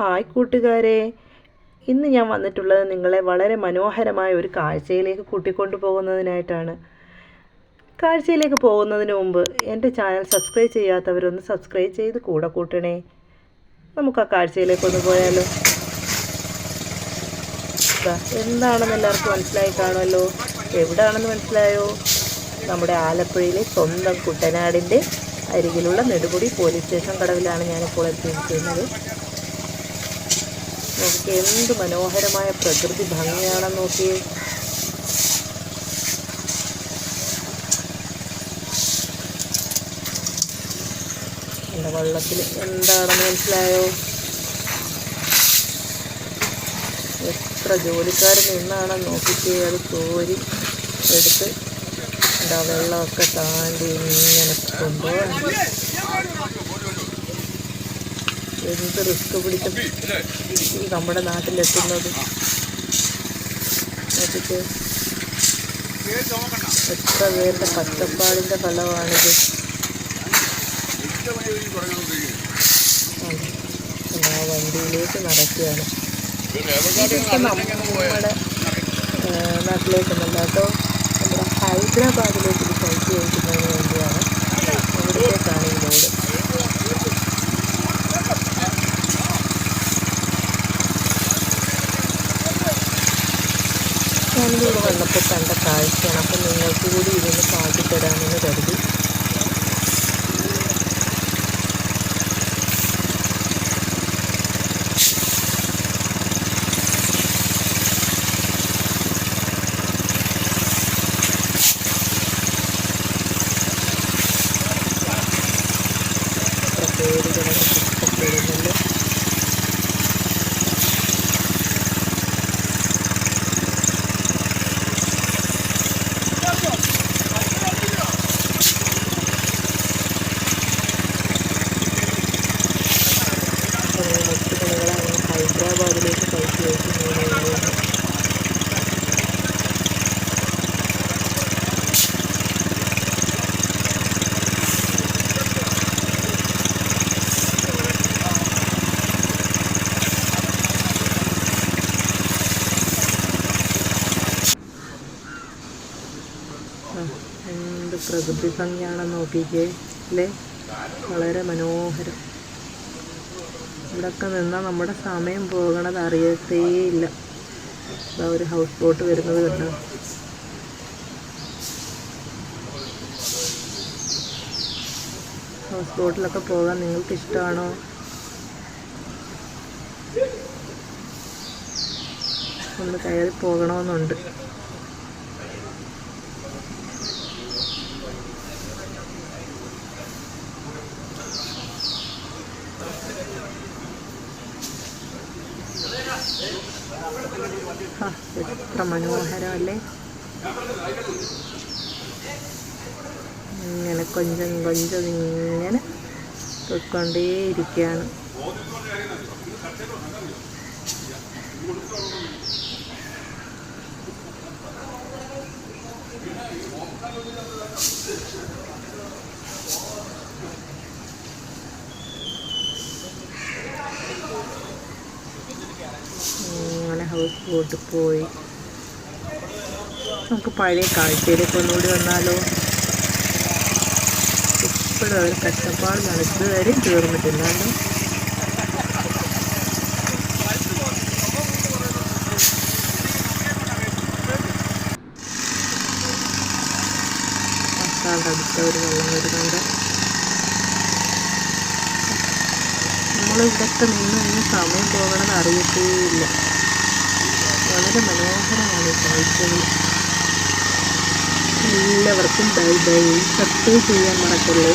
Hi കൂട്ടുകാരെ, ഇന്ന് ഞാൻ വന്നിട്ടുള്ളത് നിങ്ങളെ വളരെ മനോഹരമായ ഒരു കാഴ്ചയിലേക്ക് കൂട്ടിക്കൊണ്ടു പോകുന്നതിനായിട്ടാണ്. കാഴ്ചയിലേക്ക് പോകുന്നതിന് മുമ്പ് എൻ്റെ ചാനൽ സബ്സ്ക്രൈബ് ചെയ്യാത്തവരൊന്ന് സബ്സ്ക്രൈബ് ചെയ്ത് കൂടെ കൂട്ടണേ. നമുക്ക് ആ കാഴ്ചയിലേക്കൊന്ന് പോയാലോ. എന്താണെന്ന് എല്ലാവർക്കും മനസ്സിലായി കാണുമല്ലോ. എവിടെയാണെന്ന് മനസ്സിലായോ? നമ്മുടെ ആലപ്പുഴയിലെ സ്വന്തം കുട്ടനാടിൻ്റെ അരികിലുള്ള നെടുമുടി പോലീസ് സ്റ്റേഷൻ കടവിലാണ് ഞാനിപ്പോൾ എത്തിയിരിക്കുന്നത്. നോക്കി എന്ത് മനോഹരമായ പ്രകൃതി ഭംഗിയാണെന്ന് നോക്കിയേ. എൻ്റെ വെള്ളത്തിൽ എന്താണെന്ന് മനസ്സിലായോ? എത്ര ജോലിക്കാർ നിന്നാണെന്ന് നോക്കിയിട്ട് അത് കോരി എടുത്ത് എന്താ വെള്ളമൊക്കെ താണ്ടി ഇങ്ങനെ കൊണ്ടുപോകാൻ. എന്ത് റിസ്ക് പിടിച്ച ഈ നമ്മുടെ നാട്ടിലെത്തുന്നത് നോക്കിയിട്ട്. എത്ര പേരുടെ കഷ്ടപ്പാടിൻ്റെ ഫലമാണിത്. ആ വണ്ടിയിലേക്ക് നടക്കുകയാണ്. ഇതൊക്കെ നമ്മുടെ നാട്ടിലേക്കൊന്നല്ല കേട്ടോ, നമ്മുടെ ഹൈദരാബാദിലേക്ക് ഇത് കഴിച്ച് കഴിക്കുന്നതിന് വേണ്ടിയാണ്. അവിടത്തേക്കാണ് ഈ റോഡ്. ഞാനിവിടെ വന്നപ്പോൾ കണ്ട കാഴ്ചയാണ്. അപ്പം നിങ്ങൾക്ക് കൂടി ഇതൊന്ന് കാട്ടിത്തരാമെന്ന് കരുതി. പേര് കിടന്ന് ഇഷ്ടപ്പെടുന്നുണ്ട്. ഹൈദരാബാദിലേക്ക് കഴിച്ച് കഴിക്കുന്നതിന് എന്ത് പ്രകൃതി ഭംഗിയാണെന്ന് നോക്കിക്കേ അല്ലേ. വളരെ മനോഹരം. ഇവിടെയൊക്കെ നിന്നാൽ നമ്മുടെ സമയം പോകണത് അറിയത്തേയില്ല. ഇതാ ഒരു ഹൗസ് ബോട്ട് വരുന്നത് കേട്ടോ. ഹൗസ് ബോട്ടിലൊക്കെ പോകാൻ നിങ്ങൾക്ക് ഇഷ്ടമാണോ? ഒന്ന് കയറി പോകണമെന്നുണ്ട്. എത്ര മനോഹരമല്ലേ. ഇങ്ങനെ കൊഞ്ചം കൊഞ്ചം ഇങ്ങനെ പോയിക്കൊണ്ടേയിരിക്കുകയാണ്. അങ്ങനെ ഹൗസ് ബോട്ട് പോയി. നമുക്ക് പഴയ കാഴ്ചയിലേക്ക് ഒന്നുകൂടി വന്നാലോ. ഇപ്പോഴും അവർ കഷ്ടപ്പാട് നടത്തുവരെയും തീർന്നിട്ടില്ലാണ്ട്. അടുത്ത ഒരു വെള്ളം വരുന്നുണ്ട്. നമ്മളിവിടൊക്കെ നിന്ന് കഴിഞ്ഞ് സമയം പോകണമെന്ന് അറിയത്തേയില്ല. വളരെ മനോഹരമാണ് ഈ കാഴ്ചകൾ. എല്ലാവർക്കും ബൈ ബൈ. സബ്സ്ക്രൈബ് ചെയ്യാൻ മറക്കല്ലേ.